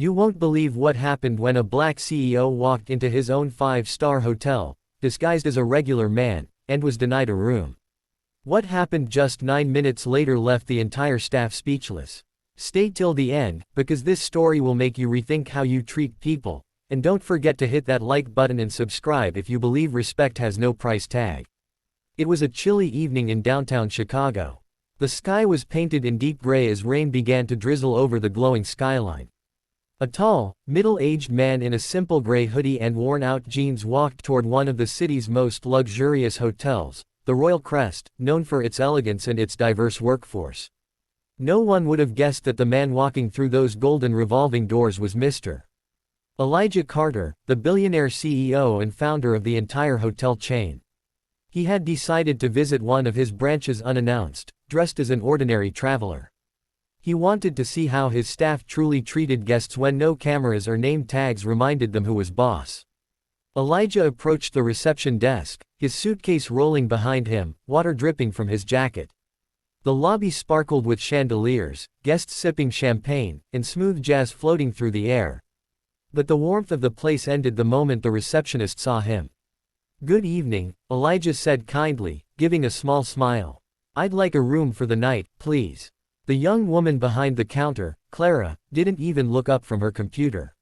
You won't believe what happened when a black CEO walked into his own five-star hotel, disguised as a regular man, and was denied a room. What happened just 9 minutes later left the entire staff speechless. Stay till the end, because this story will make you rethink how you treat people, and don't forget to hit that like button and subscribe if you believe respect has no price tag. It was a chilly evening in downtown Chicago. The sky was painted in deep gray as rain began to drizzle over the glowing skyline. A tall, middle-aged man in a simple gray hoodie and worn-out jeans walked toward one of the city's most luxurious hotels, the Royal Crest, known for its elegance and its diverse workforce. No one would have guessed that the man walking through those golden revolving doors was Mr. Elijah Carter, the billionaire CEO and founder of the entire hotel chain. He had decided to visit one of his branches unannounced, dressed as an ordinary traveler. He wanted to see how his staff truly treated guests when no cameras or name tags reminded them who was boss. Elijah approached the reception desk, his suitcase rolling behind him, water dripping from his jacket. The lobby sparkled with chandeliers, guests sipping champagne, and smooth jazz floating through the air. But the warmth of the place ended the moment the receptionist saw him. "Good evening," Elijah said kindly, giving a small smile. "I'd like a room for the night, please." The young woman behind the counter, Clara, didn't even look up from her computer.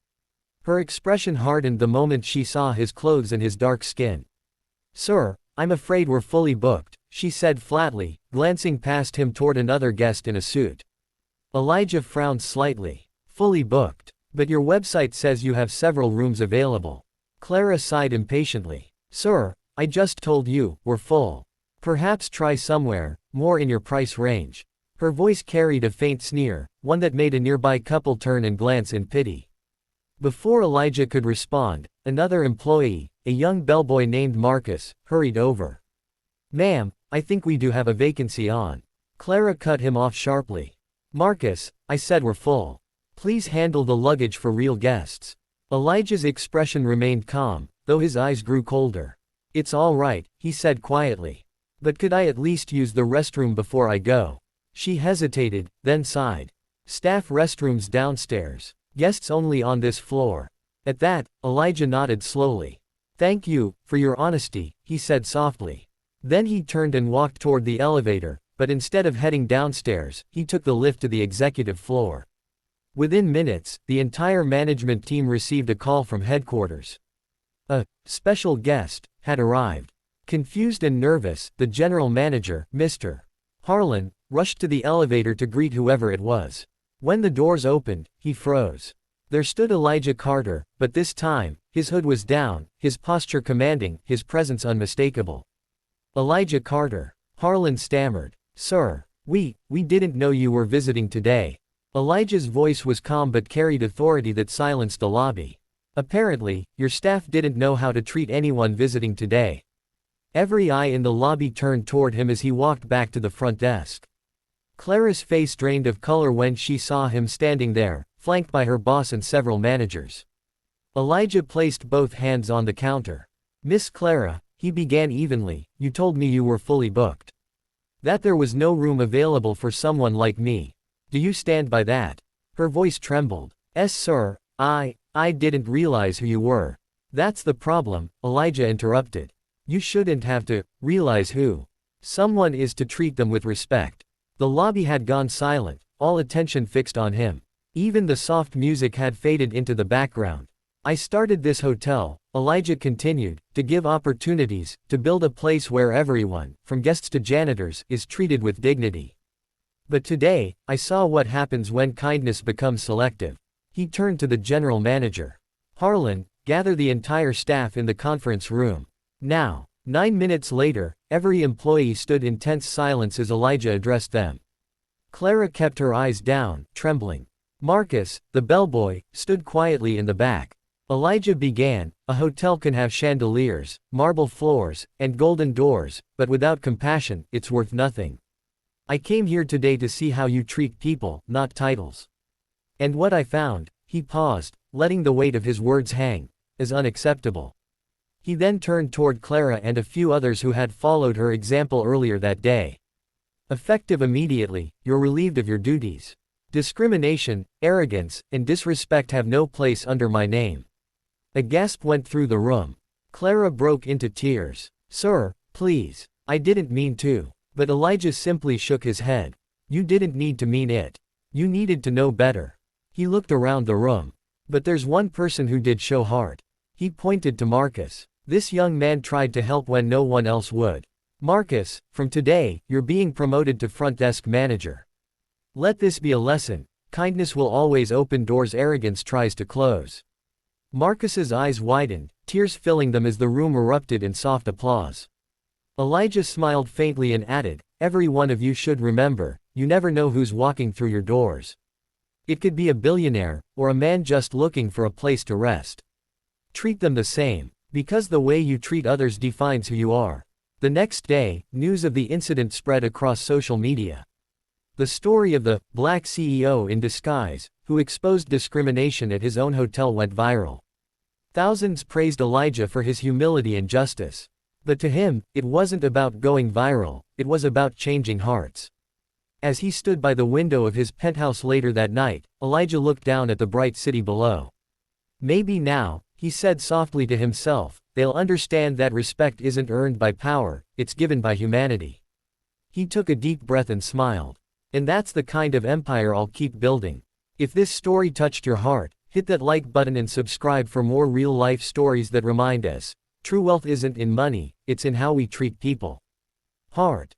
Her expression hardened the moment she saw his clothes and his dark skin. "Sir, I'm afraid we're fully booked," she said flatly, glancing past him toward another guest in a suit. Elijah frowned slightly. "Fully booked? But your website says you have several rooms available." Clara sighed impatiently. "Sir, I just told you, we're full. Perhaps try somewhere more in your price range." Her voice carried a faint sneer, one that made a nearby couple turn and glance in pity. Before Elijah could respond, another employee, a young bellboy named Marcus, hurried over. "Ma'am, I think we do have a vacancy on." Clara cut him off sharply. "Marcus, I said we're full. Please handle the luggage for real guests." Elijah's expression remained calm, though his eyes grew colder. "It's all right," he said quietly. "But could I at least use the restroom before I go?" She hesitated, then sighed. "Staff restrooms downstairs. Guests only on this floor." At that, Elijah nodded slowly. "Thank you for your honesty," he said softly. Then he turned and walked toward the elevator, but instead of heading downstairs, he took the lift to the executive floor. Within minutes, the entire management team received a call from headquarters. A special guest had arrived. Confused and nervous, the general manager, Mr. Harlan, rushed to the elevator to greet whoever it was. When the doors opened, he froze. There stood Elijah Carter, but this time, his hood was down, his posture commanding, his presence unmistakable. "Elijah Carter," Harlan stammered. "Sir, we didn't know you were visiting today." Elijah's voice was calm but carried authority that silenced the lobby. "Apparently, your staff didn't know how to treat anyone visiting today." Every eye in the lobby turned toward him as he walked back to the front desk. Clara's face drained of color when she saw him standing there, flanked by her boss and several managers. Elijah placed both hands on the counter. "Miss Clara," he began evenly, "you told me you were fully booked. That there was no room available for someone like me. Do you stand by that?" Her voice trembled. "Yes, sir, I didn't realize who you were." "That's the problem," Elijah interrupted. "You shouldn't have to realize who someone is to treat them with respect." The lobby had gone silent, all attention fixed on him. Even the soft music had faded into the background. "I started this hotel," Elijah continued, "to give opportunities, to build a place where everyone, from guests to janitors, is treated with dignity. But today, I saw what happens when kindness becomes selective." He turned to the general manager. "Harlan, gather the entire staff in the conference room. Now." 9 minutes later, every employee stood in tense silence as Elijah addressed them. Clara kept her eyes down, trembling. Marcus, the bellboy, stood quietly in the back. Elijah began, "A hotel can have chandeliers, marble floors, and golden doors, but without compassion, it's worth nothing. I came here today to see how you treat people, not titles. And what I found," he paused, letting the weight of his words hang, "is unacceptable." He then turned toward Clara and a few others who had followed her example earlier that day. "Effective immediately, you're relieved of your duties." Discrimination, arrogance, and disrespect have no place under my name." A gasp went through the room. Clara broke into tears. "Sir, please. I didn't mean to." But Elijah simply shook his head. "You didn't need to mean it. You needed to know better." He looked around the room. "But there's one person who did show heart." He pointed to Marcus. "This young man tried to help when no one else would. Marcus, from today, you're being promoted to front desk manager. Let this be a lesson. Kindness will always open doors arrogance tries to close." Marcus's eyes widened, tears filling them as the room erupted in soft applause. Elijah smiled faintly and added, "Every one of you should remember, you never know who's walking through your doors. It could be a billionaire, or a man just looking for a place to rest. Treat them the same, because the way you treat others defines who you are." The next day, news of the incident spread across social media. The story of the black CEO in disguise, who exposed discrimination at his own hotel went viral. Thousands praised Elijah for his humility and justice. But to him, it wasn't about going viral, it was about changing hearts. As he stood by the window of his penthouse later that night, Elijah looked down at the bright city below. "Maybe now," he said softly to himself, "they'll understand that respect isn't earned by power, it's given by humanity." He took a deep breath and smiled. And that's the kind of empire I'll keep building. If this story touched your heart, hit that like button and subscribe for more real-life stories that remind us, true wealth isn't in money, it's in how we treat people. Heart.